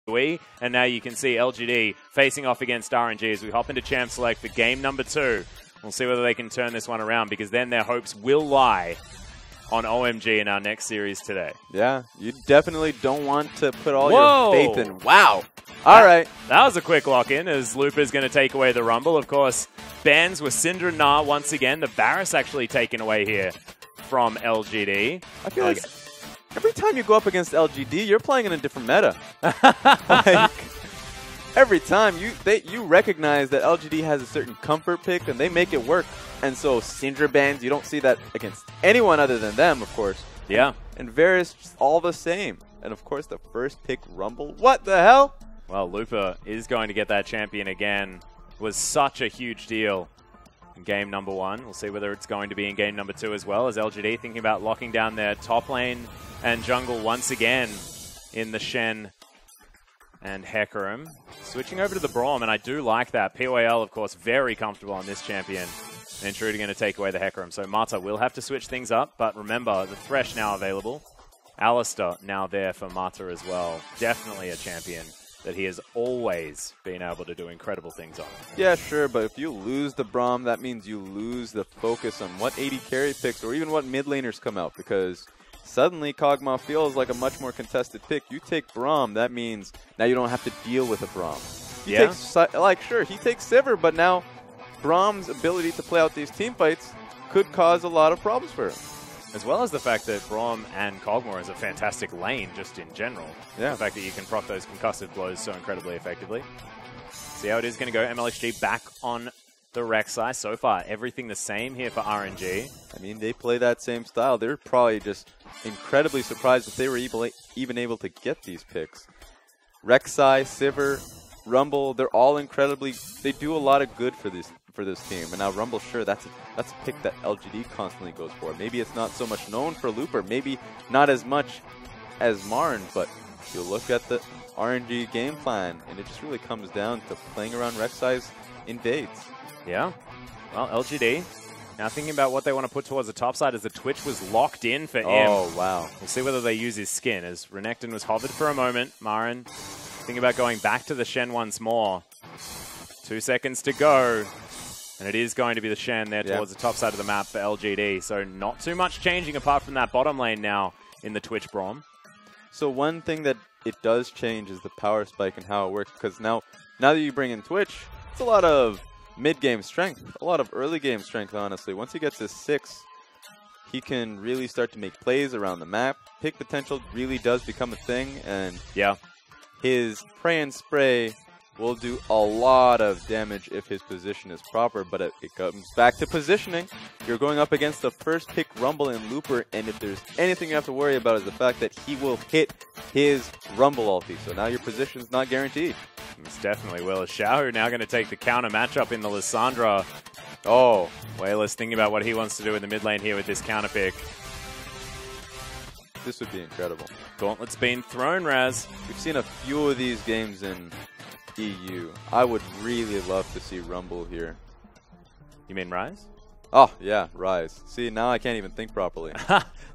And now you can see LGD facing off against RNG as we hop into Champ Select for game number 2. We'll see whether they can turn this one around, because then their hopes will lie on OMG in our next series today. Yeah, you definitely don't want to put all Whoa. your faith in. Wow. All right. That was a quick lock-in as Looper's going to take away the Rumble. Of course, bans with Syndra and Na once again. The Varus actually taken away here from LGD. I feel like every time you go up against LGD, you're playing in a different meta. Like, every time you recognize that LGD has a certain comfort pick and they make it work. And so Syndra bans, you don't see that against anyone other than them, of course. Yeah. And Varus, all the same. And of course, the first pick Rumble. What the hell? Well, Looper is going to get that champion again. It was such a huge deal in game number 1. We'll see whether it's going to be in game number 2 as well, as LGD thinking about locking down their top lane and jungle once again in the Shen and Hecarim. Switching over to the Braum, and I do like that. POAL, of course, very comfortable on this champion. And Intruder going to take away the Hecarim. So Mata will have to switch things up, but remember, the Thresh now available. Alistair now there for Mata as well. Definitely a champion that he has always been able to do incredible things on. Yeah, sure, but if you lose the Braum, that means you lose the focus on what 80 carry picks or even what mid laners come out, because suddenly Kog'Maw feels like a much more contested pick. You take Braum, that means now you don't have to deal with a Braum. He takes, like, sure, he takes Sivir, but now Braum's ability to play out these team fights could cause a lot of problems for him. As well as the fact that Braum and Kog'Maw is a fantastic lane just in general. Yeah. The fact that you can proc those concussive blows so incredibly effectively. See how it is going to go. MLHG back on the Rek'Sai. So far, everything the same here for RNG. I mean, they play that same style. They're probably just incredibly surprised that they were even able to get these picks. Rek'Sai, Sivir, Rumble, they're all incredibly... They do a lot of good for this team. And now Rumble, sure, that's a pick that LGD constantly goes for. Maybe it's not so much known for Looper, maybe not as much as Marn, but you look at the RNG game plan, and it just really comes down to playing around Rek'Sai's invades. Yeah. Well, LGD now thinking about what they want to put towards the top side, as the Twitch was locked in for him. Oh, wow. We'll see whether they use his skin, as Renekton was hovered for a moment. Marin thinking about going back to the Shen once more. 2 seconds to go. And it is going to be the Shen there towards the top side of the map for LGD. So not too much changing apart from that bottom lane now in the Twitch Braum. So one thing that it does change is the power spike and how it works. Because now that you bring in Twitch, it's a lot of mid-game strength. A lot of early-game strength, honestly. Once he gets his 6, he can really start to make plays around the map. Pick potential really does become a thing. And his pray and spray will do a lot of damage if his position is proper, but it comes back to positioning. You're going up against the first pick Rumble and Looper, and if there's anything you have to worry about is the fact that he will hit his Rumble ulti. So now your position's not guaranteed. It's definitely will. Xiao now going to take the counter matchup in the Lissandra. Oh, Wayless thinking about what he wants to do in the mid lane here with this counter pick. This would be incredible. Gauntlet's been thrown, Raz. We've seen a few of these games in EU. I would really love to see Rumble here. You mean Rise? Oh, yeah, Rise. See, now I can't even think properly.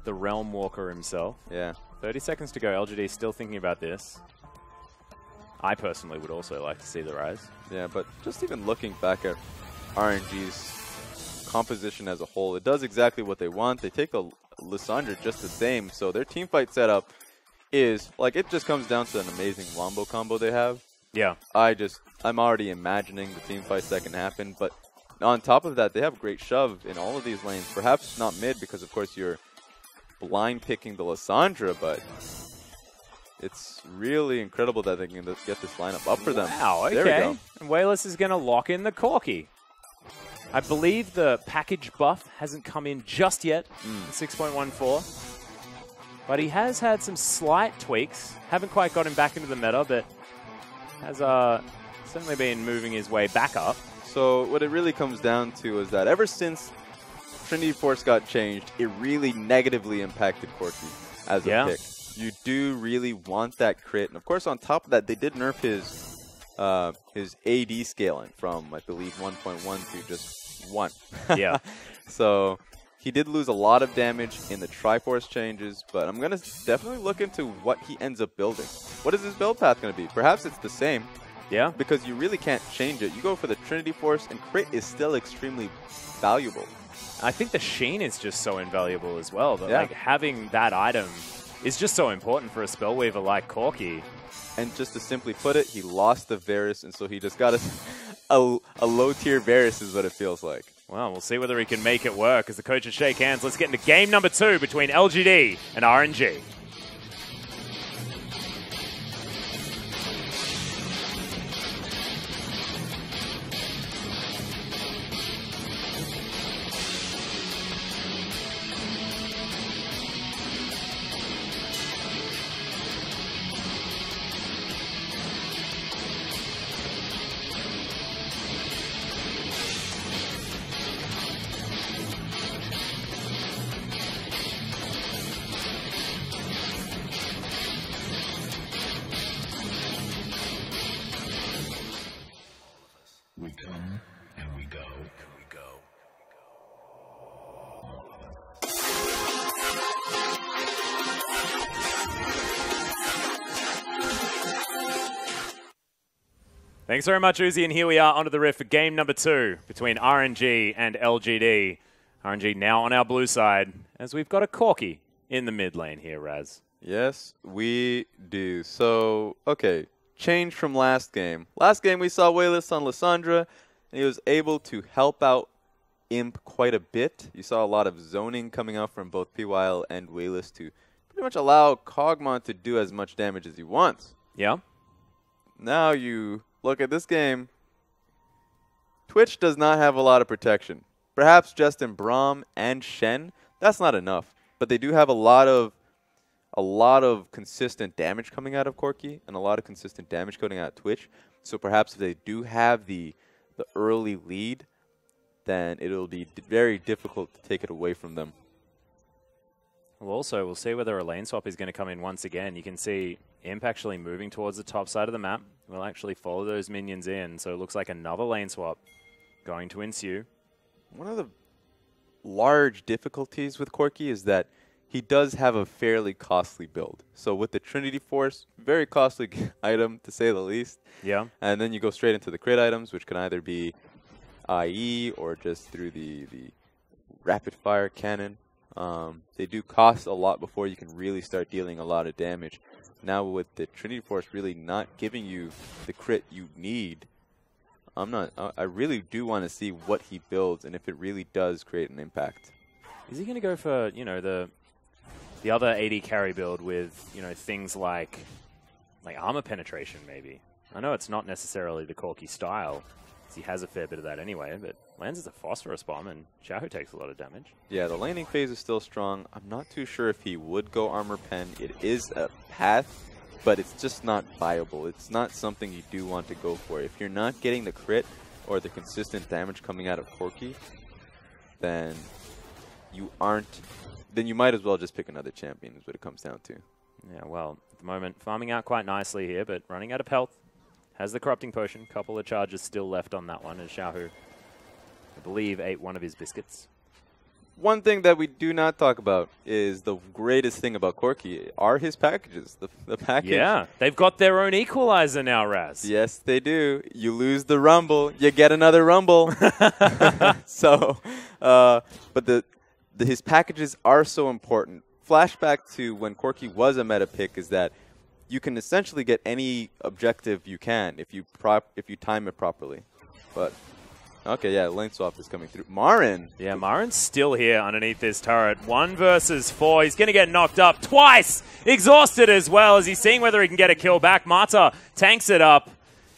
The Realm Walker himself. Yeah. 30 seconds to go. LGD still thinking about this. I personally would also like to see the Rise. Yeah, but just even looking back at RNG's composition as a whole, it does exactly what they want. They take the Lissandra just the same, so their teamfight setup is, like, it just comes down to an amazing wombo combo they have. Yeah. I'm already imagining the team fights that can happen, but on top of that, they have a great shove in all of these lanes. Perhaps not mid, because of course you're blind picking the Lissandra, but it's really incredible that they can get this lineup up for them. Wow, okay. There we go. And Wayless is going to lock in the Corki. I believe the package buff hasn't come in just yet, 6.14. But he has had some slight tweaks. Haven't quite got him back into the meta, but has certainly been moving his way back up. So what it really comes down to is that ever since Trinity Force got changed, it really negatively impacted Corki as a pick. You do really want that crit. And of course, on top of that, they did nerf his AD scaling from, I believe, 1.1 to just 1. Yeah. So He did lose a lot of damage in the Triforce changes, but I'm going to definitely look into what he ends up building. What is his build path going to be? Perhaps it's the same. Yeah. Because you really can't change it. You go for the Trinity Force, and crit is still extremely valuable. I think the Sheen is just so invaluable as well. But yeah. like having that item is just so important for a Spellweaver like Corki. And just to simply put it, he lost the Varus, and so he just got a low-tier Varus is what it feels like. Well, we'll see whether he can make it work as the coaches shake hands. Let's get into game number 2 between LGD and RNG. We come and we go. Thanks very much, Uzi, and here we are onto the riff for game number 2 between RNG and LGD. RNG now on our blue side, as we've got a Corki in the mid lane here, Raz. Yes, we do. So, okay, change from last game. Last game we saw Wayless on Lissandra, and he was able to help out Imp quite a bit. You saw a lot of zoning coming out from both PYL and Wayless to pretty much allow Kog'Maw to do as much damage as he wants. Yeah. Now you look at this game. Twitch does not have a lot of protection. Perhaps just in Braum and Shen, that's not enough. But they do have a lot of consistent damage coming out of Corki and a lot of consistent damage coming out of Twitch. So perhaps if they do have the early lead, then it'll be very difficult to take it away from them. Well, also, we'll see whether a lane swap is going to come in once again. You can see Imp actually moving towards the top side of the map. We'll actually follow those minions in. So it looks like another lane swap going to ensue. One of the large difficulties with Corki is that he does have a fairly costly build. So with the Trinity Force, very costly item to say the least. Yeah. And then you go straight into the crit items, which can either be IE or just through the rapid fire cannon. They do cost a lot before you can really start dealing a lot of damage. Now with the Trinity Force really not giving you the crit you need, I really do want to see what he builds and if it really does create an impact. Is he going to go for, you know, the other AD carry build with, you know, things like armor penetration maybe? I know it's not necessarily the Corki style, because he has a fair bit of that anyway, but lands as a phosphorus bomb and Xiaohu takes a lot of damage. Yeah, the laning phase is still strong. I'm not too sure if he would go armor pen. It is a path, but it's just not viable. It's not something you do want to go for. If you're not getting the crit or the consistent damage coming out of Corki, then you might as well just pick another champion is what it comes down to. Yeah, well, at the moment, farming out quite nicely here, but running out of health. Has the Corrupting Potion. Couple of charges still left on that one, as Xiaohu, I believe, ate one of his biscuits. One thing that we do not talk about is the greatest thing about Corki are his packages. The package. Yeah, they've got their own equalizer now, Raz. Yes, they do. You lose the Rumble, you get another Rumble. So, but his packages are so important. Flashback to when Corki was a meta pick is that you can essentially get any objective you can if you time it properly. But okay, yeah, lane swap is coming through. Marin. Yeah, Marin's still here underneath this turret. 1 versus 4. He's going to get knocked up twice. Exhausted as well as he's seeing whether he can get a kill back. Mata tanks it up.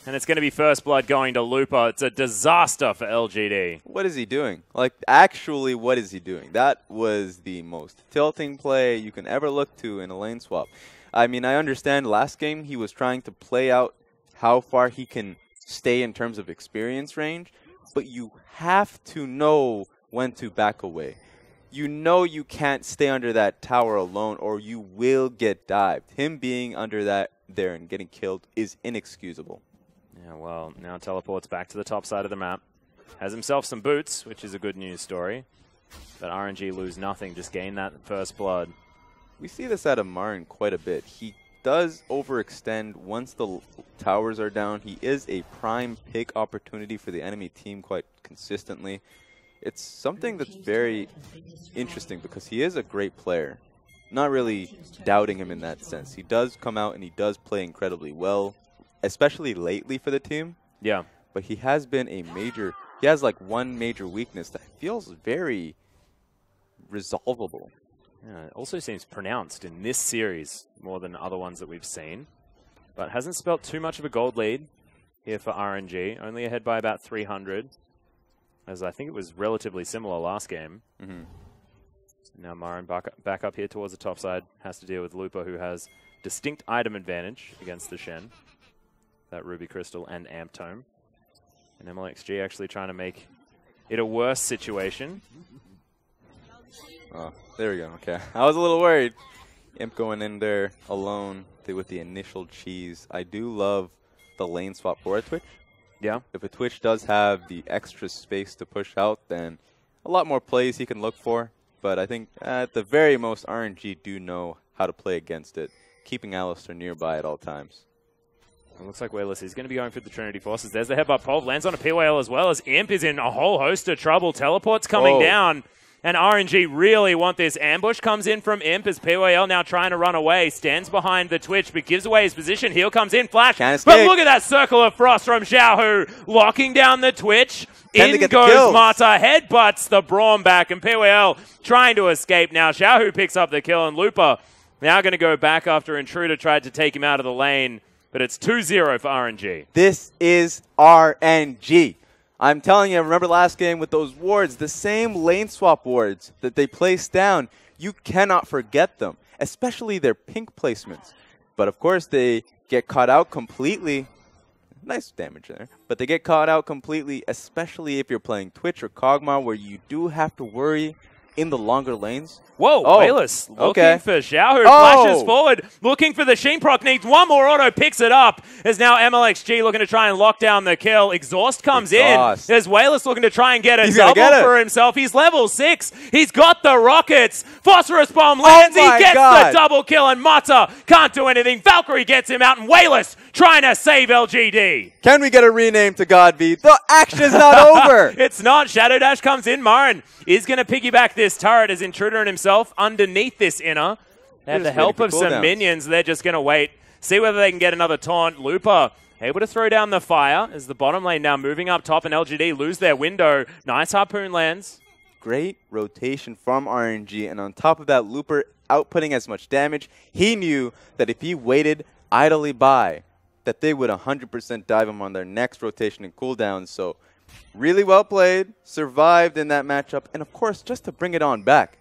And it's going to be first blood going to Lupa. It's a disaster for LGD. What is he doing? Like, actually, what is he doing? That was the most tilting play you can ever look to in a lane swap. I mean, I understand last game he was trying to play out how far he can stay in terms of experience range, but you have to know when to back away. You know you can't stay under that tower alone or you will get dived. Him being under that there and getting killed is inexcusable. Yeah, well, now teleports back to the top side of the map. Has himself some boots, which is a good news story. But RNG lose nothing, just gain that first blood. We see this out of Marin quite a bit. He does overextend once the towers are down. He is a prime pick opportunity for the enemy team quite consistently. It's something that's very interesting because he is a great player. Not really doubting him in that sense. He does come out and he does play incredibly well, especially lately for the team. Yeah. But he has been a major, he has like one major weakness that feels very resolvable. Yeah, it also seems pronounced in this series more than other ones that we've seen. But hasn't spelt too much of a gold lead here for RNG. Only ahead by about 300. As I think it was relatively similar last game. Now Marin back up here towards the top side. Has to deal with Lupa, who has distinct item advantage against the Shen. That Ruby Crystal and Amp Tome. And MLXG actually trying to make it a worse situation. Oh, there we go. Okay. I was a little worried. Imp going in there alone with the initial cheese. I do love the lane swap for a Twitch. Yeah. If a Twitch does have the extra space to push out, then a lot more plays he can look for. But I think at the very most, RNG do know how to play against it, keeping Alistair nearby at all times. It looks like Wayless is going to be going for the Trinity Forces. There's the headbutt. Pov lands on a PYL as well as Imp is in a whole host of trouble. Teleport's coming down. And RNG really want this. Ambush comes in from Imp as PYL now trying to run away. Stands behind the Twitch, but gives away his position. Heal comes in, Flash. But look at that Circle of Frost from Xiaohu. Locking down the Twitch. In goes Mata. Headbutts the Braum back. And PYL trying to escape now. Xiaohu picks up the kill. And Lupa now going to go back after Intruder tried to take him out of the lane. But it's 2-0 for RNG. This is RNG. I'm telling you, remember last game with those wards, the same lane swap wards that they placed down, you cannot forget them, especially their pink placements. But of course, they get caught out completely. Nice damage there. But they get caught out completely, especially if you're playing Twitch or Kog'Maw, where you do have to worry in the longer lanes. Whoa, Wayless looking for Xiaohu, flashes forward, looking for the Sheen proc, needs one more auto, picks it up, as now MLXG looking to try and lock down the kill. Exhaust comes in, as Wayless looking to try and get a double for himself. He's level 6, he's got the rockets, Phosphorus Bomb lands, he gets the double kill, and Mata can't do anything. Valkyrie gets him out, and Wayless trying to save LGD. Can we get a rename to Godby? The action is not over. It's not. Shadow Dash comes in. Marin is going to piggyback this turret as Intruder and himself underneath this inner. They have the help of some minions. They're just going to wait, see whether they can get another taunt. Lupa able to throw down the fire as the bottom lane now moving up top, and LGD lose their window. Nice harpoon lands. Great rotation from RNG, and on top of that, Lupa outputting as much damage. He knew that if he waited idly by, that they would 100% dive him on their next rotation and cooldown. So really well played, survived in that matchup, and of course, just to bring it on back,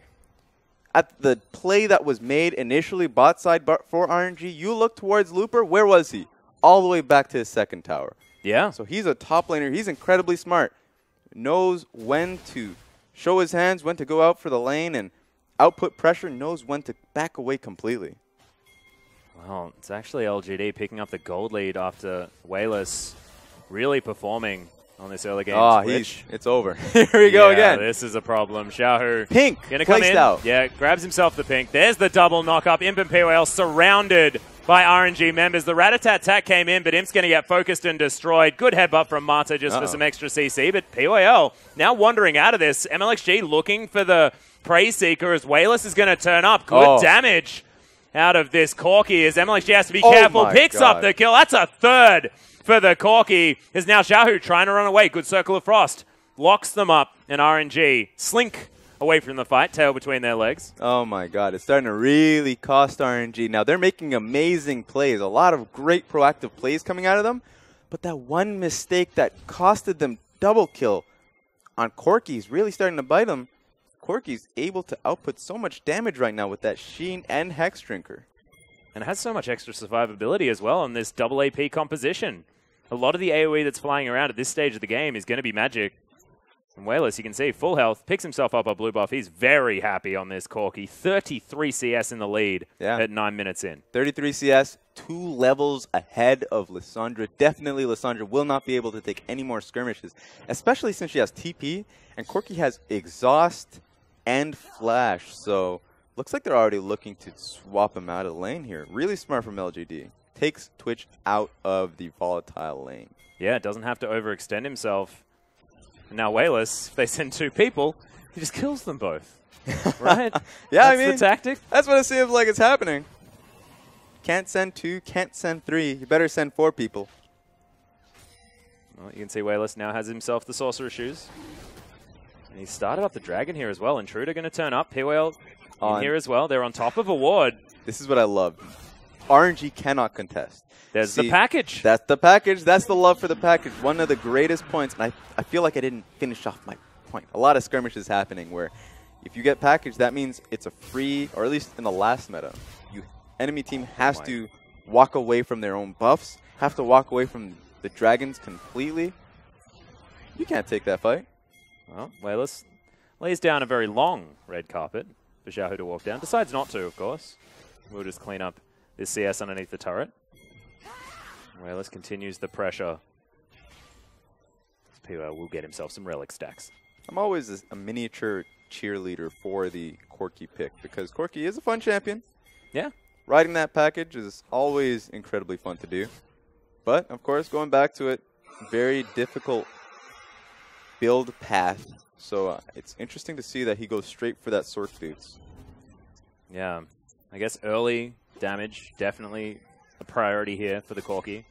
at the play that was made initially bot side for RNG, you look towards Lupa, where was he? All the way back to his second tower. Yeah. So he's a top laner. He's incredibly smart. Knows when to show his hands, when to go out for the lane and output pressure, knows when to back away completely. Well, it's actually LGD picking up the gold lead after Wayless really performing on this early game. Oh, it's over. Here we go again. This is a problem. Xiaohu Pink gonna come in. Out. Yeah, grabs himself the pink. There's the double knock-up. Imp and PYL surrounded by RNG members. The Rat-a-tat-tat came in, but Imp's going to get focused and destroyed. Good headbutt from Mata just for some extra CC, but PYL now wandering out of this. MLXG looking for the Praise Seeker as Wayless is going to turn up. Good damage out of this Corki as MLXG has to be careful. Picks up the kill. That's a third for the Corki. Is now Xiaohu trying to run away. Good Circle of Frost. Locks them up, and RNG slink away from the fight, tail between their legs. Oh my god, it's starting to really cost RNG. Now they're making amazing plays, a lot of great proactive plays coming out of them, but that one mistake that costed them double kill on Corki is really starting to bite them. Corki's able to output so much damage right now with that Sheen and Hex Drinker. And it has so much extra survivability as well on this double AP composition. A lot of the AoE that's flying around at this stage of the game is going to be magic. And Wayless, you can see, full health, picks himself up a blue buff. He's very happy on this Corki. 33 CS in the lead at 9 minutes in. 33 CS, 2 levels ahead of Lissandra. Definitely Lissandra will not be able to take any more skirmishes, especially since she has TP, and Corki has Exhaust and Flash. So looks like they're already looking to swap him out of the lane here. Really smart from LGD. Takes Twitch out of the volatile lane. Yeah, doesn't have to overextend himself. And now Wayless, if they send 2 people, he just kills them both. Right? Yeah, That's the tactic. That's what it seems like it's happening. Can't send 2, can't send 3. You better send 4 people. Well, you can see Wayless now has himself the Sorcerer Shoes. And he started up the Dragon here as well. Intruder going to turn up. P-Whale in here as well. They're on top of a ward. This is what I love. RNG cannot contest. There's the package. That's the package. That's the love for the package. One of the greatest points. And I feel like I didn't finish off my point. A lot of skirmishes happening where if you get package, that means it's a free, or at least in the last meta, enemy team has to walk away from their own buffs, have to walk away from the dragons completely. You can't take that fight. Well, Wayless lays down a very long red carpet for Xiaohu to walk down. Decides not to, of course. We'll just clean up this CS underneath the turret. Wayless continues the pressure. P-Whale will get himself some relic stacks. I'm always a miniature cheerleader for the Corki pick because Corki is a fun champion. Yeah. Riding that package is always incredibly fun to do. But, of course, going back to it, very difficult build path. So it's interesting to see that he goes straight for that Sorc Boots. Yeah. I guess early damage, definitely a priority here for the Corki.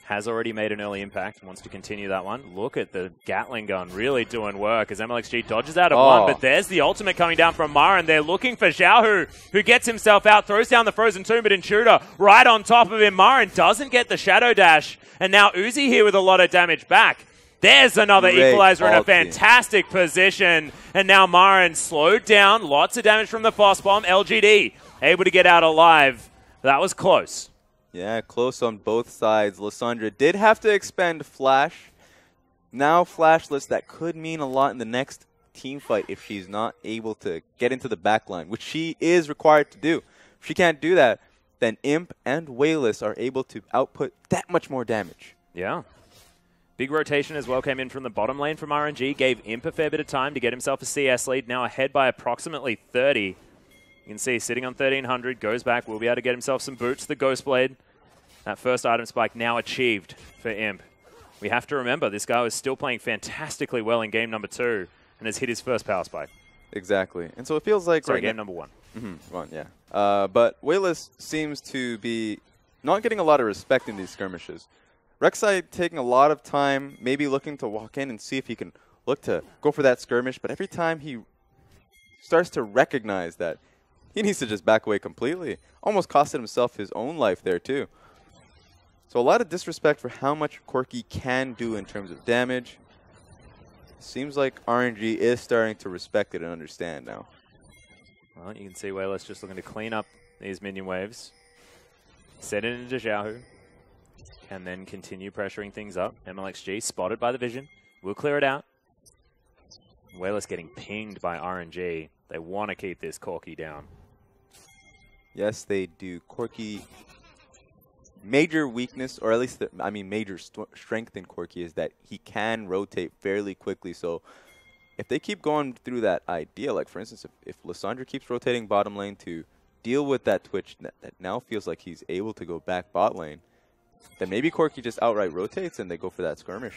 Has already made an early impact, wants to continue that one. Look at the Gatling gun really doing work as MLXG dodges out of one, but there's the ultimate coming down from Mara, and they're looking for Xiaohu, who gets himself out, throws down the Frozen Tomb, but Intruder right on top of him. Mara doesn't get the Shadow Dash, and now Uzi here with a lot of damage back. There's another equalizer in a fantastic position, and now Marin slowed down, lots of damage from the Foss Bomb. LGD able to get out alive. That was close. Yeah, close on both sides. Lissandra did have to expend Flash. Now Flashless, that could mean a lot in the next team fight if she's not able to get into the backline, which she is required to do. If she can't do that, then Imp and Wayless are able to output that much more damage. Yeah. Big rotation as well came in from the bottom lane from RNG, gave Imp a fair bit of time to get himself a CS lead, now ahead by approximately 30. You can see sitting on 1300, goes back, will be able to get himself some boots, the Ghostblade. That first item spike now achieved for Imp. We have to remember, this guy was still playing fantastically well in game number 2 and has hit his first power spike. Exactly. And so it feels like... Sorry, game number 1. One, yeah. But Wayless seems to be not getting a lot of respect in these skirmishes. Rek'Sai taking a lot of time, maybe looking to walk in and see if he can look to go for that skirmish, but every time he starts to recognize that he needs to just back away completely. Almost costed himself his own life there too. So a lot of disrespect for how much Corki can do in terms of damage. Seems like RNG is starting to respect it and understand now. Well, you can see Wayless just looking to clean up these minion waves. Set it into Xiaohu. And then continue pressuring things up. MLXG spotted by the vision. We'll clear it out. Wayless getting pinged by RNG. They want to keep this Corki down. Yes, they do. Corki, major weakness, or at least, major strength in Corki is that he can rotate fairly quickly. So if they keep going through that idea, like for instance, if Lissandra keeps rotating bottom lane to deal with that Twitch that now feels like he's able to go back bot lane, then maybe Corki just outright rotates and they go for that skirmish.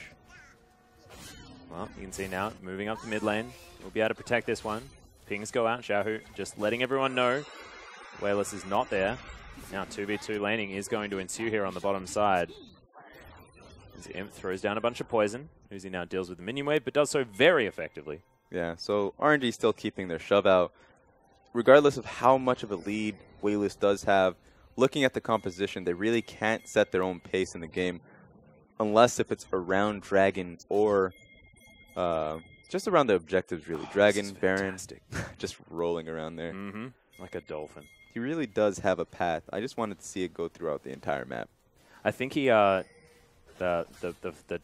Well, you can see now, moving up the mid lane. We'll be able to protect this one. Pings go out, Xiaohu just letting everyone know Wayless is not there. Now 2v2 laning is going to ensue here on the bottom side. As Imp throws down a bunch of poison. Uzi now deals with the minion wave, but does so very effectively. Yeah, so RNG still keeping their shove out. Regardless of how much of a lead Wayless does have, looking at the composition, they really can't set their own pace in the game unless if it's around Dragon or just around the objectives, really. Dragon, Baron, just rolling around there. Like a dolphin. He really does have a path. I just wanted to see it go throughout the entire map. I think he, the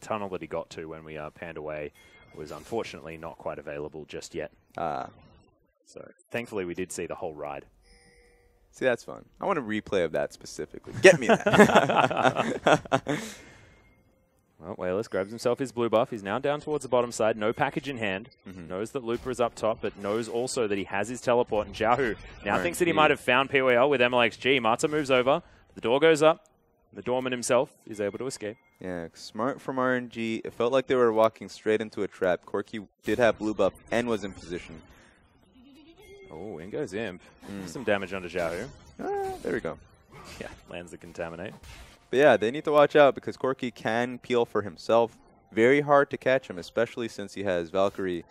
tunnel that he got to when we panned away was unfortunately not quite available just yet. So thankfully we did see the whole ride. See, that's fun. I want a replay of that specifically. Get me that. Well, Wayless grabs himself his blue buff. He's now down towards the bottom side. No package in hand. Knows that Looper is up top, but knows also that he has his teleport. And Xiaohu now thinks that he might have found PYL with MLXG. Mata moves over. The door goes up. The doorman himself is able to escape. Yeah, smart from RNG. It felt like they were walking straight into a trap. Corki did have blue buff and was in position. Oh, in goes Imp. Some damage onto Xiaohu. There we go. Yeah, lands the Contaminate. But yeah, they need to watch out because Corki can peel for himself. Very hard to catch him, especially since he has Valkyrie.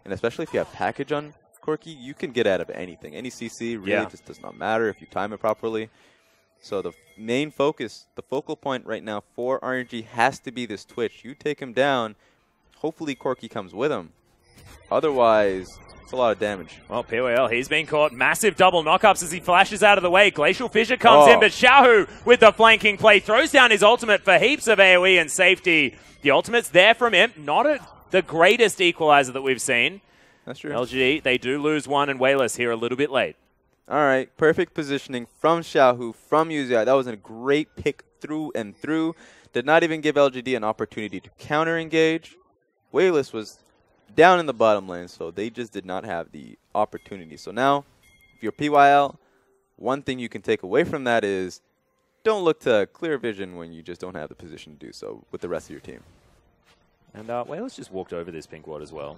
And especially if you have package on Corki, you can get out of anything. Any CC really just does not matter if you time it properly. So the main focus, the focal point right now for RNG has to be this Twitch. You take him down, hopefully Corki comes with him. Otherwise, it's a lot of damage. Well, PYL, he's been caught. Massive double knockups as he flashes out of the way. Glacial Fissure comes in, but Xiaohu with the flanking play throws down his ultimate for heaps of AoE and safety. The ultimate's there from Imp. Not the greatest equalizer that we've seen. That's true. LGD, they do lose one, and Wayless here a little bit late. All right, perfect positioning from Xiaohu, from UZI. That was a great pick through and through. Did not even give LGD an opportunity to counter-engage. Wayless was down in the bottom lane, so they just did not have the opportunity. So now, if you're PYL, one thing you can take away from that is don't look to clear vision when you just don't have the position to do so with the rest of your team. And Wayless just walked over this pink ward as well.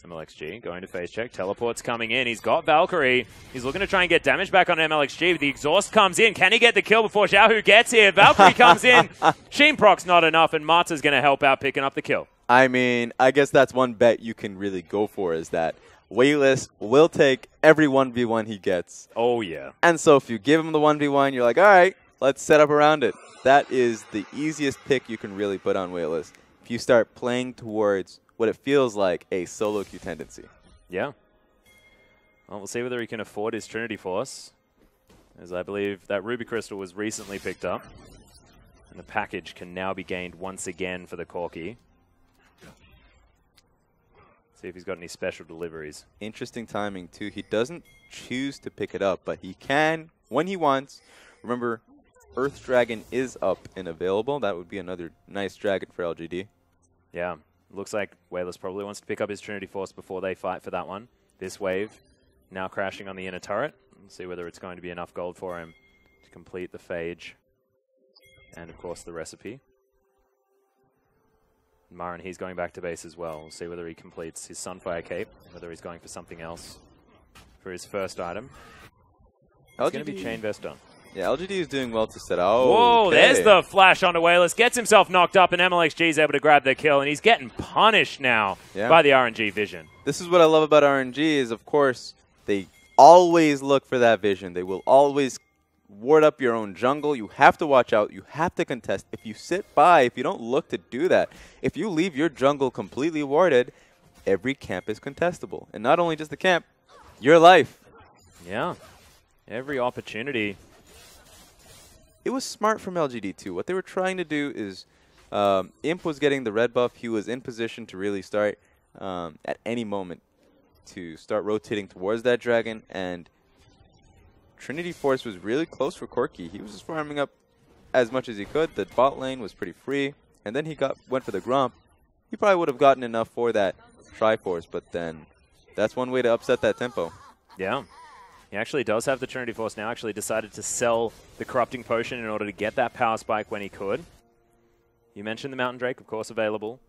MLXG going to phase check. Teleport's coming in. He's got Valkyrie. He's looking to try and get damage back on MLXG. But the exhaust comes in. Can he get the kill before Xiaohu gets here? Valkyrie comes in. Sheen proc's not enough, and Mata's going to help out picking up the kill. I mean, I guess that's one bet you can really go for is that Wayless will take every 1v1 he gets. Oh, yeah. And so if you give him the 1v1, you're like, all right, let's set up around it. That is the easiest pick you can really put on Wayless. If you start playing towards what it feels like a solo queue tendency. Yeah. Well, we'll see whether he can afford his Trinity Force, as I believe that Ruby Crystal was recently picked up. And the package can now be gained once again for the Corki. See if he's got any special deliveries. Interesting timing, too. He doesn't choose to pick it up, but he can when he wants. Remember, Earth Dragon is up and available. That would be another nice dragon for LGD. Yeah. Looks like Wayless probably wants to pick up his Trinity Force before they fight for that one. This wave now crashing on the inner turret. Let's see whether it's going to be enough gold for him to complete the phage. And, of course, the recipe. Marin, he's going back to base as well. We'll see whether he completes his Sunfire Cape, whether he's going for something else for his first item. It's going to be Chain Vest done. Yeah, LGD is doing well to set out. Whoa, there's the flash onto Wayless. Gets himself knocked up, and MLXG is able to grab the kill, and he's getting punished now by the RNG vision. This is what I love about RNG is, of course, they always look for that vision. They will always ward up your own jungle. You have to watch out. You have to contest. If you sit by, if you don't look to do that, if you leave your jungle completely warded, every camp is contestable. And not only just the camp, your life. Yeah, every opportunity. It was smart from LGD too. What they were trying to do is Imp was getting the red buff. He was in position to really start at any moment to start rotating towards that dragon. And Trinity Force was really close for Corki. He was just farming up as much as he could. The bot lane was pretty free. And then he went for the Gromp. He probably would have gotten enough for that Triforce, but then that's one way to upset that tempo. Yeah. He actually does have the Trinity Force now. Actually decided to sell the Corrupting Potion in order to get that power spike when he could. You mentioned the Mountain Drake, of course, available.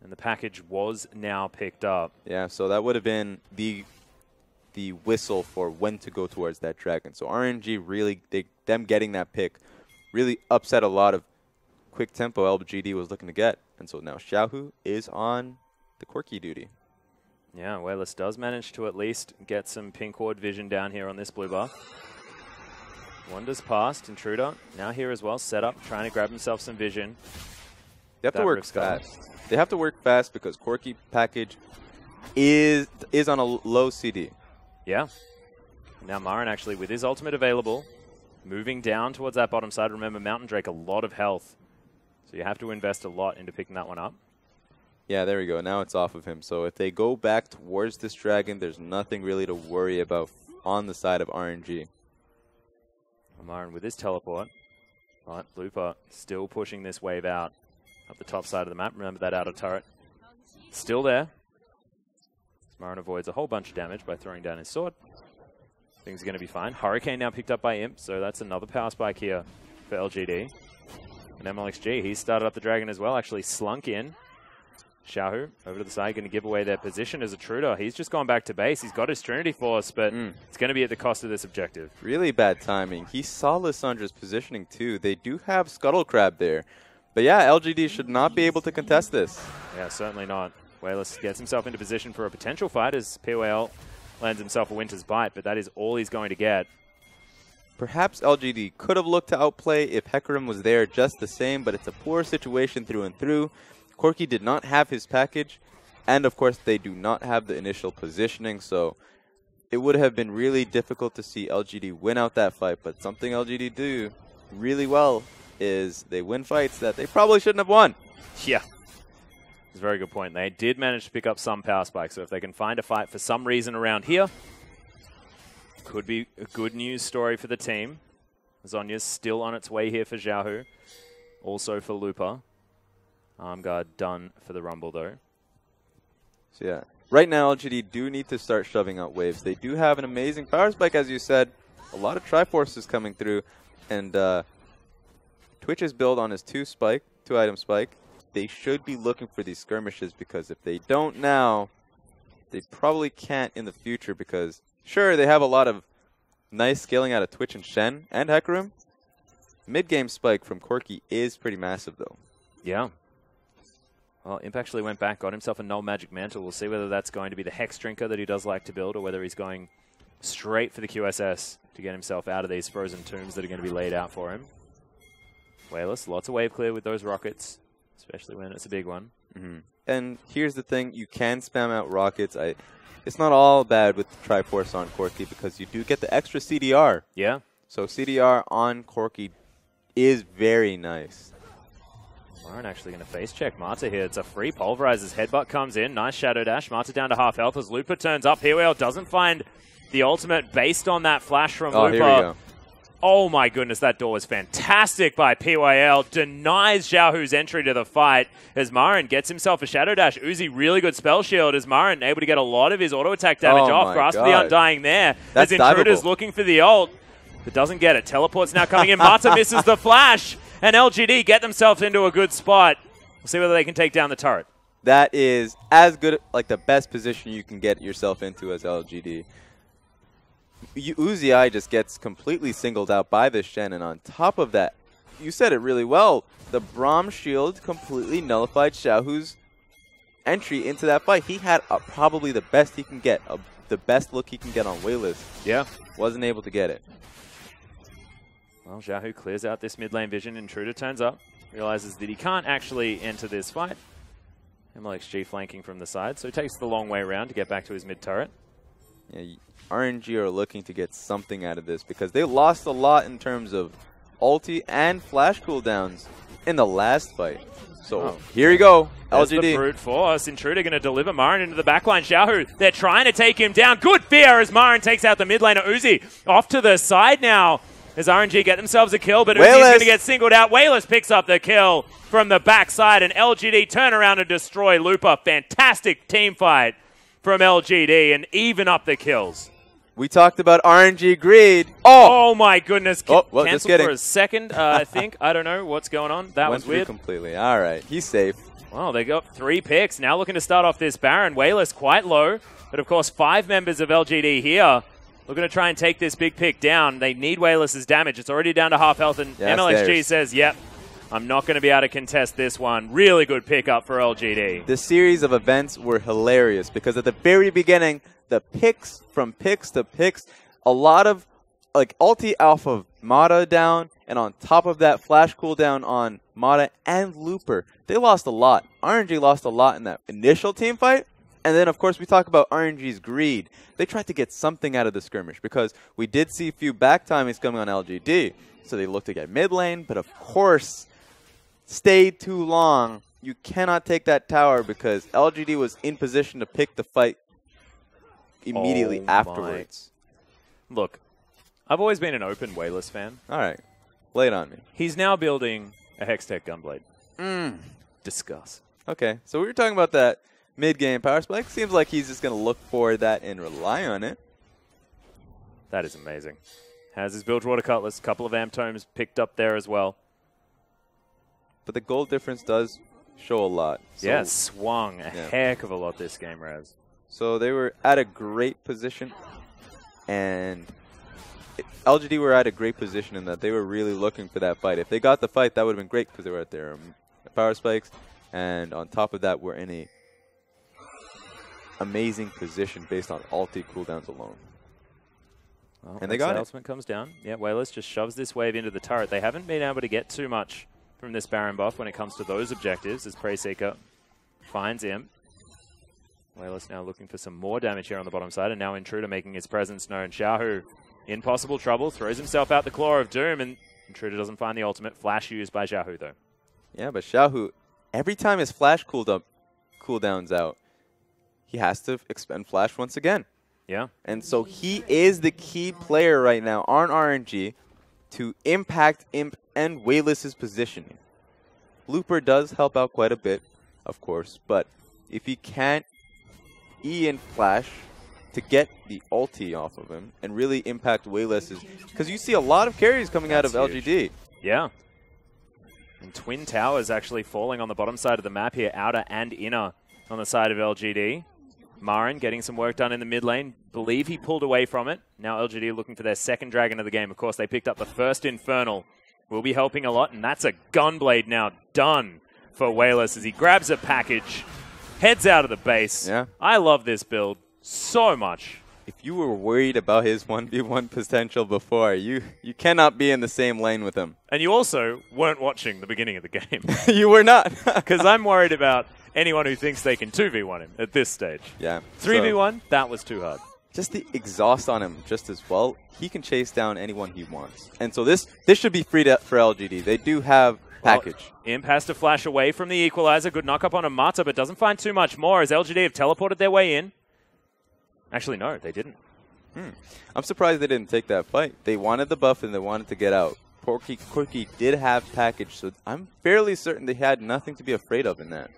And the package was now picked up. Yeah, so that would have been the whistle for when to go towards that dragon. So RNG really, them getting that pick really upset a lot of quick tempo LGD was looking to get. And so now Xiaohu is on the Corki duty. Yeah, Wayless does manage to at least get some pink ward vision down here on this blue buff. Wonders past, Intruder now here as well, set up, trying to grab himself some vision. They have to work fast. They have to work fast because Corki package is on a low CD. Yeah. Now Marin actually with his ultimate available, moving down towards that bottom side. Remember, Mountain Drake, a lot of health. So you have to invest a lot into picking that one up. Yeah, there we go. Now it's off of him. So if they go back towards this dragon, there's nothing really to worry about on the side of RNG. Marin with his teleport. Right, Looper still pushing this wave out up the top side of the map. Remember that outer turret. Still there. Marin avoids a whole bunch of damage by throwing down his sword. Things are going to be fine. Hurricane now picked up by Imp, so that's another power spike here for LGD. And MLXG, he started up the Dragon as well, actually slunk in. Xiaohu over to the side, going to give away their position as a Truder. He's just gone back to base. He's got his Trinity Force, but it's going to be at the cost of this objective. Really bad timing. He saw Lissandra's positioning too. They do have Scuttle Crab there. But yeah, LGD should not be able to contest this. Yeah, certainly not. Wayless gets himself into position for a potential fight as POL lands himself a Winter's Bite, but that is all he's going to get. Perhaps LGD could have looked to outplay if Hecarim was there just the same, but it's a poor situation through and through. Corki did not have his package, and of course they do not have the initial positioning, so it would have been really difficult to see LGD win out that fight, but something LGD do really well is they win fights that they probably shouldn't have won. Yeah. It's a very good point. They did manage to pick up some power spikes, so if they can find a fight for some reason around here, could be a good news story for the team. Zonya's still on its way here for Xiaohu. Also for Looper. Armguard done for the Rumble, though. So yeah, right now LGD do need to start shoving out waves. They do have an amazing power spike, as you said. A lot of Triforces coming through. And Twitch's build on his two-item spike. They should be looking for these skirmishes, because if they don't now, they probably can't in the future, because sure, they have a lot of nice scaling out of Twitch and Shen and Hecarim. Mid-game spike from Corki is pretty massive, though. Yeah. Well, Imp actually went back, got himself a Null Magic Mantle. We'll see whether that's going to be the Hex Drinker that he does like to build, or whether he's going straight for the QSS to get himself out of these frozen tombs that are going to be laid out for him. Wayless, lots of wave clear with those rockets, especially when it's a big one. And here's the thing, you can spam out rockets. It's not all bad with the Triforce on Corki, because you do get the extra CDR. Yeah. So CDR on Corki is very nice. Marin actually going to face check Marta here. It's a free pulverize as Headbutt comes in. Nice Shadow Dash. Marta down to half health as Looper turns up. POL doesn't find the ultimate based on that flash from Looper. Here we go. Oh my goodness, that door was fantastic by PYL. Denies Xiaohu's entry to the fight as Marin gets himself a Shadow Dash. Uzi, really good spell shield as Marin able to get a lot of his auto attack damage off. Grasp of the Undying there. That's as Intruder's diveable. Looking for the ult, but doesn't get it. Teleport's now coming in. Marta misses the flash, and LGD get themselves into a good spot. We'll see whether they can take down the turret. That is as good, like the best position you can get yourself into as LGD. Uzi just gets completely singled out by this Shen, and on top of that, you said it really well, the Braum shield completely nullified Xiaohu's entry into that fight. He had probably the best he can get, the best look he can get on Wayless. Yeah. Wasn't able to get it. Well, Xiaohu clears out this mid lane vision. Intruder turns up, realizes that he can't actually enter this fight. MLXG flanking from the side, so he takes the long way around to get back to his mid turret. Yeah, RNG are looking to get something out of this, because they lost a lot in terms of ulti and flash cooldowns in the last fight. So here you go, There's LGD. the brute force. Intruder going to deliver Marin into the backline. Xiaohu, they're trying to take him down. Good fear as Marin takes out the mid laner. Uzi off to the side now as RNG get themselves a kill, but Uzi's going to get singled out. Wayless picks up the kill from the backside, and LGD turn around and destroy Looper. Fantastic team fight from LGD and even up the kills. We talked about RNG greed. Oh my goodness. Well, Cancelled just kidding. for a second, I think. I don't know what's going on. That was weird. Completely. All right. He's safe. Well, they got 3 picks. Now looking to start off this Baron. Wayless quite low. But of course, 5 members of LGD here. Looking to try and take this big pick down. They need Wayless's damage. It's already down to half health. And MLXG says, yep, I'm not going to be able to contest this one. Really good pickup for LGD. The series of events were hilarious, because at the very beginning, the picks from picks to picks, a lot of like ulti off of Mata down, and on top of that, flash cooldown on Mata and Looper. They lost a lot. RNG lost a lot in that initial team fight. And then, of course, we talk about RNG's greed. They tried to get something out of the skirmish, because we did see a few back timings coming on LGD. So they looked to get mid lane, but of course, stayed too long. You cannot take that tower, because LGD was in position to pick the fight immediately afterwards. Look, I've always been an open Wayless fan. All right. Lay it on me. He's now building a Hextech Gunblade. Discuss. Okay, so we were talking about that mid-game power spike. Seems like he's just going to look for that and rely on it. That is amazing. Has his Bilgewater Cutlass, couple of Amp Tomes picked up there as well. But the gold difference does show a lot. So, yeah, swung a heck of a lot this game, Raz. So they were at a great position, and LGD were at a great position in that they were really looking for that fight. If they got the fight, that would have been great because they were at their power spikes, and on top of that, we're in a amazing position based on ulti cooldowns alone. Well, and they got it. Ultimate comes down. Yeah, Wayless just shoves this wave into the turret. They haven't been able to get too much from this Baron buff when it comes to those objectives as Prey Seeker finds him. Wayless now looking for some more damage here on the bottom side, and now Intruder making his presence known. Xiaohu in possible trouble, throws himself out the Claw of Doom, and Intruder doesn't find the ultimate. Flash used by Xiaohu, though. Yeah, but Xiaohu, every time his flash cooldown's out, he has to expend flash once again. Yeah. And so he is the key player right now on RNG to impact Imp and Wayless's positioning. Looper does help out quite a bit, of course, but if he can't E in flash to get the ulti off of him and really impact Wayless's, because you see a lot of carries coming out of huge. LGD. Yeah. And Twin Towers actually falling on the bottom side of the map here, outer and inner on the side of LGD. Marin getting some work done in the mid lane. Believe he pulled away from it. Now LGD looking for their second dragon of the game. Of course, they picked up the first Infernal. Will be helping a lot, and that's a Gunblade now done for Wayless as he grabs a package, heads out of the base. Yeah. I love this build so much. If you were worried about his 1v1 potential before, you cannot be in the same lane with him. And you also weren't watching the beginning of the game. You were not. Because I'm worried about anyone who thinks they can 2v1 him at this stage. Yeah. 3v1, that was too hard. Just the exhaust on him just as well. He can chase down anyone he wants. And so this should be free for LGD. They do have package. Well, Imp has to flash away from the Equalizer. Good knock up on a Mata, but doesn't find too much more as LGD have teleported their way in. Actually, no, they didn't. I'm surprised they didn't take that fight. They wanted the buff and they wanted to get out. Quirky did have package, so I'm fairly certain they had nothing to be afraid of in that.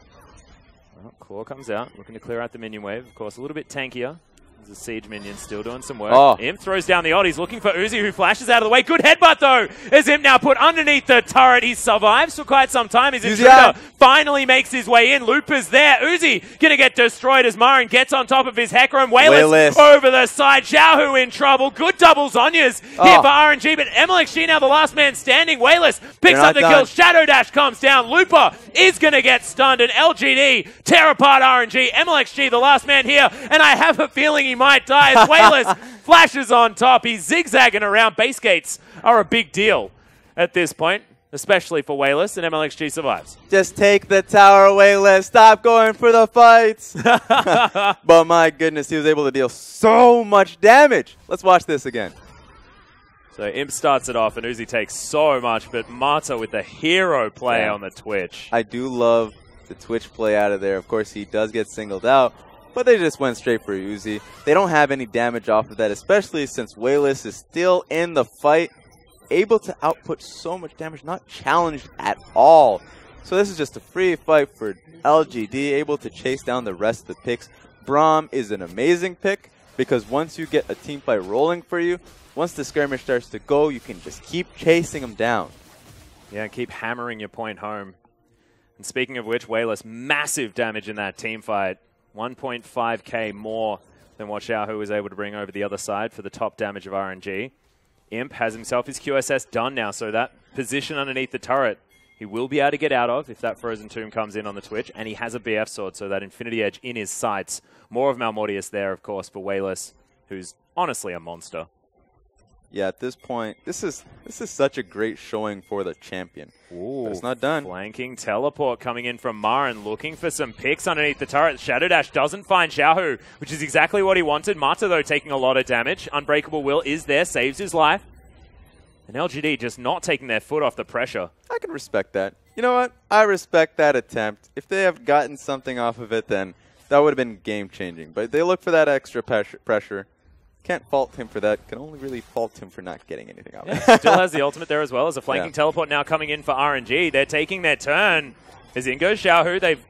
Well, Claw comes out, looking to clear out the minion wave. Of course, a little bit tankier. There's a Siege minion still doing some work. Oh. Imp throws down the odd. He's looking for Uzi, who flashes out of the way. Good headbutt, though, as Imp now put underneath the turret. He survives for quite some time. His Intruder finally makes his way in. Looper's there. Uzi going to get destroyed as Marin gets on top of his Hecarim. Wayless over the side. Xiaohu in trouble. Good double Zhonya's here for RNG, but MLXG now the last man standing. Wayless picks up the kill. Shadow Dash comes down. Looper is going to get stunned, and LGD tear apart RNG. MLXG the last man here, and I have a feeling he might die as Wayless flashes on top. He's zigzagging around. Base gates are a big deal at this point, especially for Wayless, and MLXG survives. Just take the tower, Wayless. Stop going for the fights. But my goodness, he was able to deal so much damage. Let's watch this again. So Imp starts it off, and Uzi takes so much, but Mata with the hero play on the Twitch. I do love the Twitch play out of there. Of course, he does get singled out, but they just went straight for Uzi. They don't have any damage off of that, especially since Wayless is still in the fight, able to output so much damage, not challenged at all. So this is just a free fight for LGD, able to chase down the rest of the picks. Braum is an amazing pick, because once you get a team fight rolling for you, once the skirmish starts to go, you can just keep chasing them down. Yeah, keep hammering your point home. And speaking of which, Wayless, massive damage in that team fight. 1.5k more than what Xiaohu was able to bring over the other side for the top damage of RNG. Imp has himself his QSS done now, so that position underneath the turret he will be able to get out of if that Frozen Tomb comes in on the Twitch, and he has a BF sword, so that Infinity Edge in his sights. More of Malmortius there, of course, for Wayless, who's honestly a monster. Yeah, at this point, this is such a great showing for the champion. Ooh, but it's not done. Flanking teleport coming in from Marin, looking for some picks underneath the turret. Shadow Dash doesn't find Xiaohu, which is exactly what he wanted. Mata, though, taking a lot of damage. Unbreakable Will is there, saves his life. And LGD just not taking their foot off the pressure. I can respect that. You know what? I respect that attempt. If they have gotten something off of it, then that would have been game-changing. But they look for that extra pressure. Can't fault him for that. Can only really fault him for not getting anything out of it. Still has the ultimate there as well as a flanking teleport now coming in for RNG. They're taking their turn. As in goes Xiaohu. They've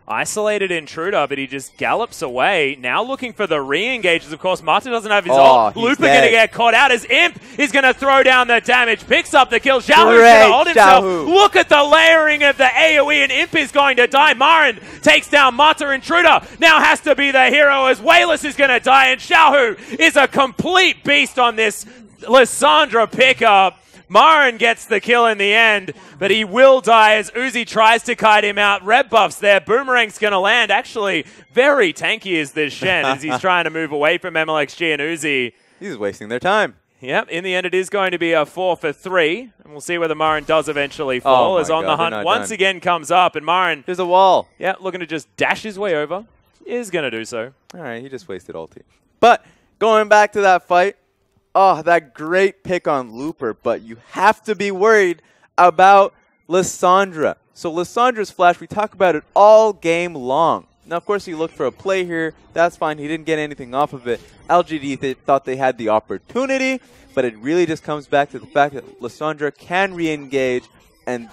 isolated Intruder, but he just gallops away. Now looking for the re-engages. Of course, Martin doesn't have his ult. Looper going to get caught out as Imp is going to throw down the damage. Picks up the kill. Xiaohu's going to hold himself. Look at the layering of the AoE, and Imp is going to die. Marin takes down Mata. Intruder now has to be the hero as Wayless is going to die, and Xiaohu is a complete beast on this Lissandra pickup. Marin gets the kill in the end, but he will die as Uzi tries to kite him out. Red buffs there. Boomerang's going to land. Actually, very tanky is this Shen as he's trying to move away from MLXG and Uzi. He's wasting their time. Yep, in the end it is going to be a 4 for 3. And we'll see whether Marin does eventually fall as On the Hunt once again comes up. And Marin... There's a wall. Yeah, looking to just dash his way over. Is going to do so. All right, he just wasted ulti. But going back to that fight, oh, that great pick on Looper, but you have to be worried about Lissandra. So Lissandra's flash, we talk about it all game long. Now, of course, he looked for a play here. That's fine. He didn't get anything off of it. LGD thought they had the opportunity, but it really just comes back to the fact that Lissandra can re-engage and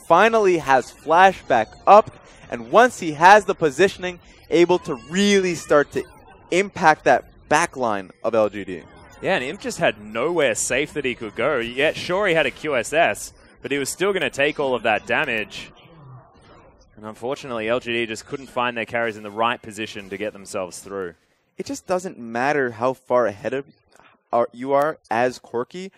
finally has flashback up. And once he has the positioning, able to really start to impact that backline of LGD. Yeah, and Imp just had nowhere safe that he could go. Yeah, sure, he had a QSS, but he was still going to take all of that damage. And unfortunately, LGD just couldn't find their carries in the right position to get themselves through. It just doesn't matter how far ahead of you are as Corki.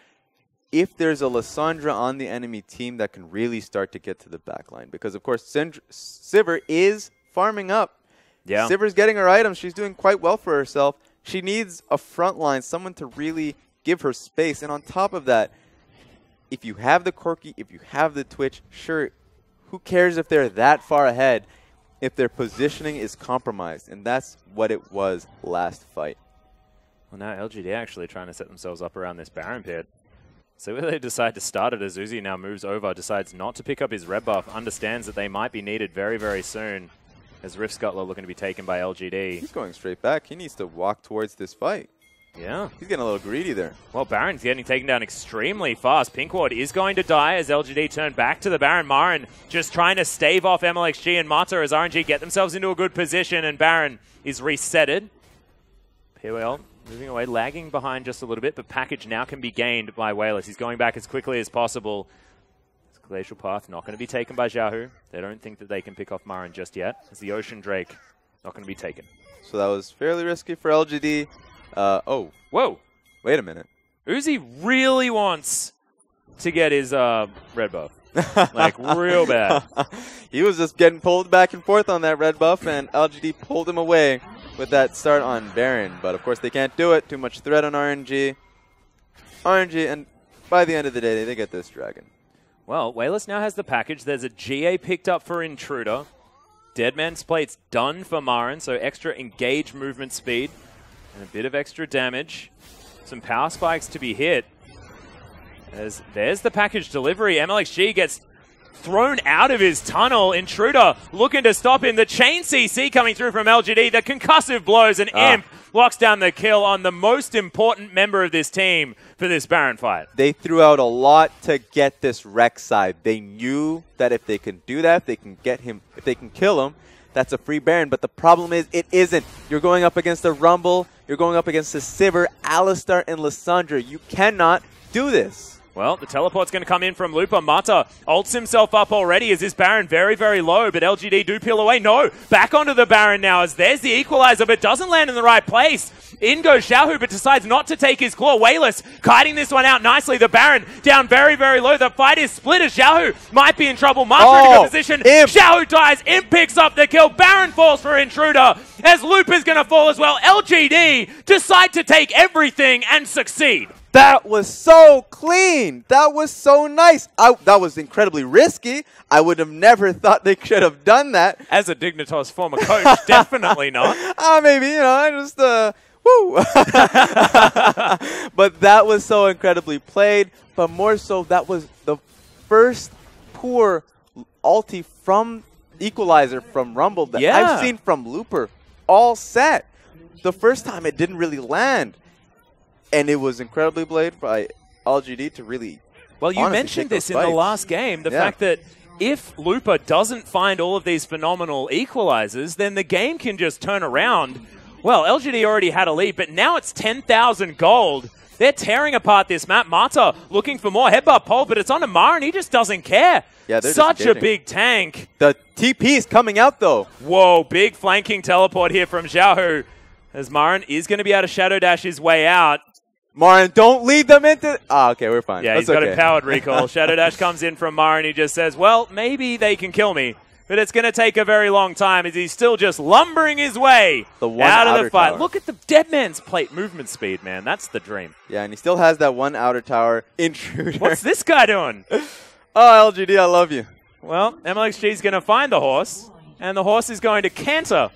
If there's a Lissandra on the enemy team that can really start to get to the backline. Because, of course, Sivir is farming up. Yeah. Sivir's getting her items. She's doing quite well for herself. She needs a front line, someone to really give her space. And on top of that, if you have the Corki, if you have the Twitch, sure, who cares if they're that far ahead if their positioning is compromised? And that's what it was last fight. Well, now LGD actually trying to set themselves up around this Baron pit. So whether they decide to start it as Uzi now moves over, decides not to pick up his red buff, understands that they might be needed very, very soon. As Rift Scuttler looking to be taken by LGD. He's going straight back. He needs to walk towards this fight. Yeah. He's getting a little greedy there. Well, Baron's getting taken down extremely fast. Pinkward is going to die as LGD turn back to the Baron. Marin just trying to stave off MLXG and Mata as RNG get themselves into a good position, and Baron is resetted. POL moving away, lagging behind just a little bit, but package now can be gained by Wayless. He's going back as quickly as possible. Glacial Path not going to be taken by Xiaohu. They don't think that they can pick off Marin just yet, as the Ocean Drake not going to be taken. So that was fairly risky for LGD. Oh. Whoa. Wait a minute. Uzi really wants to get his red buff. Like, real bad. He was just getting pulled back and forth on that red buff, and LGD pulled him away with that start on Baron. But, of course, they can't do it. Too much threat on RNG. And by the end of the day, they get this dragon. Well, Wayless now has the package. There's a GA picked up for Intruder. Deadman's Plate's done for Marin, so extra engage movement speed and a bit of extra damage. Some power spikes to be hit. There's the package delivery. MLXG gets thrown out of his tunnel. Intruder looking to stop him. The chain CC coming through from LGD. The concussive blows, and Imp locks down the kill on the most important member of this team for this Baron fight. They threw out a lot to get this Rex side. They knew that if they can do that, they can get him. If they can kill him, that's a free Baron. But the problem is, it isn't. You're going up against a Rumble. You're going up against a Sivir, Alistar, and Lissandra. You cannot do this. Well, the teleport's going to come in from Looper. Mata ults himself up already as this Baron very, very low, but LGD do peel away. No, back onto the Baron now as there's the equalizer, but doesn't land in the right place. In goes Xiaohu, but decides not to take his claw. Wayless kiting this one out nicely. The Baron down very, very low. The fight is split as Xiaohu might be in trouble. Mata in a good position. Xiaohu dies. Imp picks up the kill. Baron falls for Intruder as Looper's going to fall as well. LGD decide to take everything and succeed. That was so clean. That was so nice. That was incredibly risky. I would have never thought they could have done that. As a Dignitas former coach, definitely not. Maybe, I just, woo. But that was so incredibly played. But more so, that was the first poor ulti from Equalizer from Rumble that I've seen from Looper all set. The first time it didn't really land. And it was incredibly played by LGD to really Well, you mentioned this in the last game, the fact that if Lupa doesn't find all of these phenomenal equalizers, then the game can just turn around. Well, LGD already had a lead, but now it's 10,000 gold. They're tearing apart this map. Mata looking for more headbutt pole, but it's on Amara, and he just doesn't care. Yeah, they're such a big tank. The TP's coming out, though. Whoa, big flanking teleport here from Xiaohu, as Marin is going to be able to Shadow Dash his way out. Marin, don't lead them into... Ah, okay, we're fine. Yeah, he's got empowered recall. Shadow Dash comes in from Marin. He just says, well, maybe they can kill me, but it's going to take a very long time as he's still just lumbering his way out of the fight. Tower. Look at the dead man's plate movement speed, man. That's the dream. Yeah, and he still has that one outer tower intruder. What's this guy doing? Oh, LGD, I love you. Well, MLXG is going to find the horse, and the horse is going to canter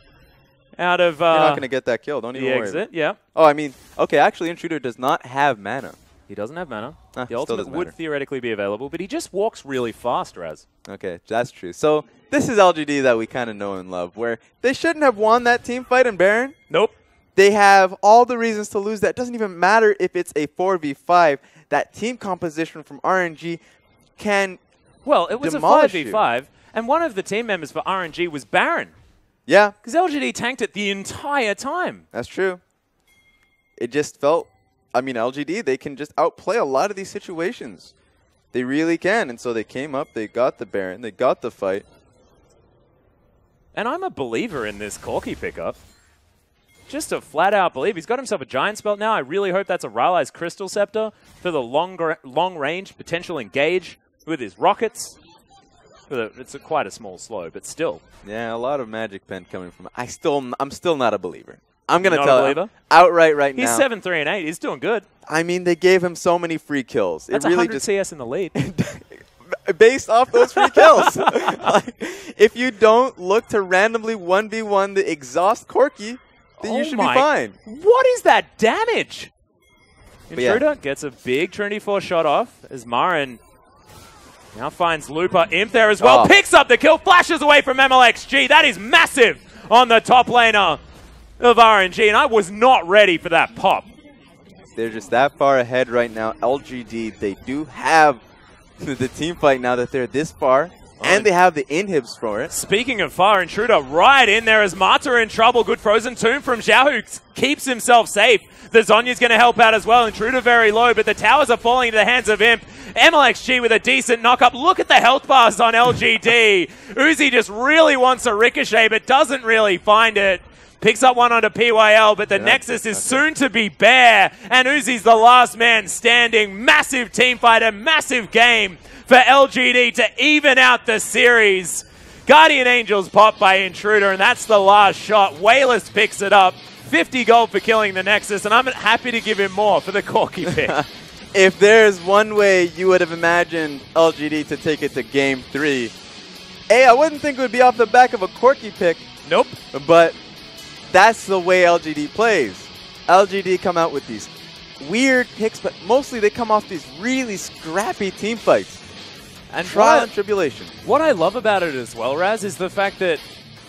out of... You're not going to get that kill. Don't even worry. Exit, yeah. Oh, I mean, okay, actually, Intruder does not have mana. He doesn't have mana. Ah, the ultimate would theoretically be available, but he just walks really fast, Raz. Okay, that's true. So this is LGD that we kind of know and love, where they shouldn't have won that team fight in Baron. Nope. They have all the reasons to lose that. It doesn't even matter if it's a 4v5. That team composition from RNG can Well, it was a 5v5, and one of the team members for RNG was Baron. Yeah. Because LGD tanked it the entire time. That's true. It just felt... I mean, LGD, they can just outplay a lot of these situations. They really can. And so they came up, they got the Baron, they got the fight. And I'm a believer in this Corki pickup. Just a flat-out believe. He's got himself a Giant Spell now. I really hope that's a Rylai's Crystal Scepter for the long-range potential engage with his rockets. It's quite a small slow, but still. Yeah, a lot of Magic Pen coming from... I'm still not a believer. I'm going to tell you outright right now. He's 7-3 and 8. He's doing good. I mean, they gave him so many free kills. That's it really 100 CS in the lead. Based off those free kills. Like, if you don't look to randomly 1v1 the exhaust Corki, then you should be fine. What is that damage? But Intruder gets a big Trinity Force shot off as Marin now finds Lupa Imp there as well. Picks up the kill, flashes away from MLXG. That is massive on the top laner of RNG, and I was not ready for that pop. They're just that far ahead right now. LGD, they do have the team fight now that they're this far, and they have the inhibs for it. Speaking of far, Intruder right in there as Mata in trouble. Good Frozen Tomb from Xiao, who keeps himself safe. The Zonya's going to help out as well. Intruder very low, but the towers are falling into the hands of Imp. MLXG with a decent knock-up. Look at the health bars on LGD. Uzi just really wants a ricochet, but doesn't really find it. Picks up one onto PYL, but the Nexus is soon to be bare, and Uzi's the last man standing. Massive team fight, a massive game for LGD to even out the series. Guardian Angels popped by Intruder, and that's the last shot. Wayless picks it up. 50 gold for killing the Nexus, and I'm happy to give him more for the Corki pick. If there's one way you would have imagined LGD to take it to Game 3, I wouldn't think it would be off the back of a Corki pick. Nope. But that's the way LGD plays. LGD come out with these weird picks, but mostly they come off these really scrappy team fights. And trial and tribulation. What I love about it as well, Raz, is the fact that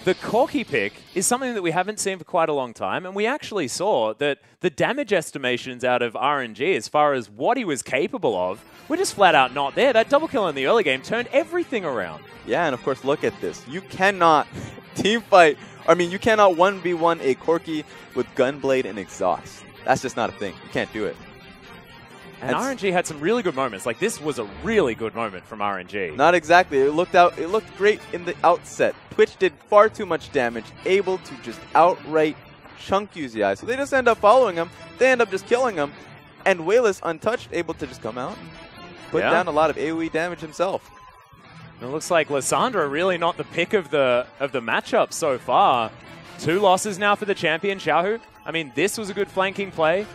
the Corki pick is something that we haven't seen for quite a long time, and we actually saw that the damage estimations out of RNG as far as what he was capable of were just flat out not there. That double kill in the early game turned everything around. Yeah, and of course, look at this. You cannot team fight. I mean, you cannot 1v1 a Corki with Gunblade and Exhaust. That's just not a thing. You can't do it. And RNG had some really good moments. Like, this was a really good moment from RNG. Not exactly. It looked great in the outset. Twitch did far too much damage, able to just outright chunk UZI. So they just end up following him. They end up just killing him. And Wayless, untouched, able to just come out and put down a lot of AoE damage himself. It looks like Lissandra really not the pick of the matchup so far. 2 losses now for the champion, Xiaohu. I mean, this was a good flanking play.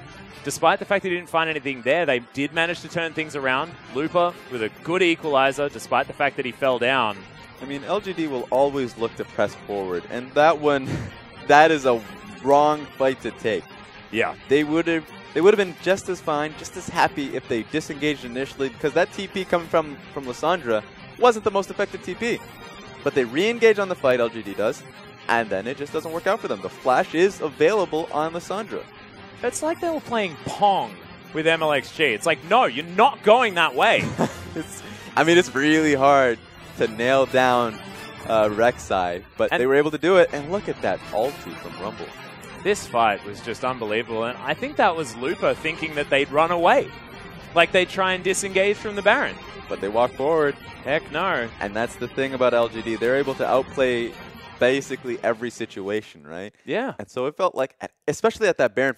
Despite the fact they didn't find anything there, they did manage to turn things around. Lupa with a good equalizer, despite the fact that he fell down. I mean, LGD will always look to press forward, and that one, that is a wrong fight to take. Yeah. They would have been just as fine, just as happy if they disengaged initially, because that TP coming from Lissandra wasn't the most effective TP. But they re-engage on the fight, LGD does, and then it just doesn't work out for them. The flash is available on Lissandra. It's like they were playing Pong with MLXG. It's like, no, you're not going that way. I mean, it's really hard to nail down Rek'Sai, but they were able to do it. And look at that ulti from Rumble. This fight was just unbelievable, and I think that was Lupa thinking that they'd run away. Like they'd try and disengage from the Baron. But they walk forward. Heck no. And that's the thing about LGD. They're able to outplay basically every situation, right? Yeah. And so it felt like, especially at that Baron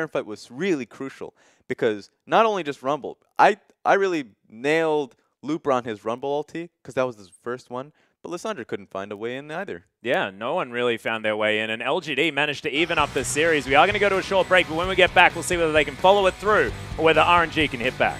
fight was really crucial because not only just Rumble, I really nailed Looper on his Rumble ulti because that was his first one, but Lissandra couldn't find a way in either. Yeah, no one really found their way in, and LGD managed to even up the series. We are going to go to a short break, but when we get back, we'll see whether they can follow it through or whether RNG can hit back.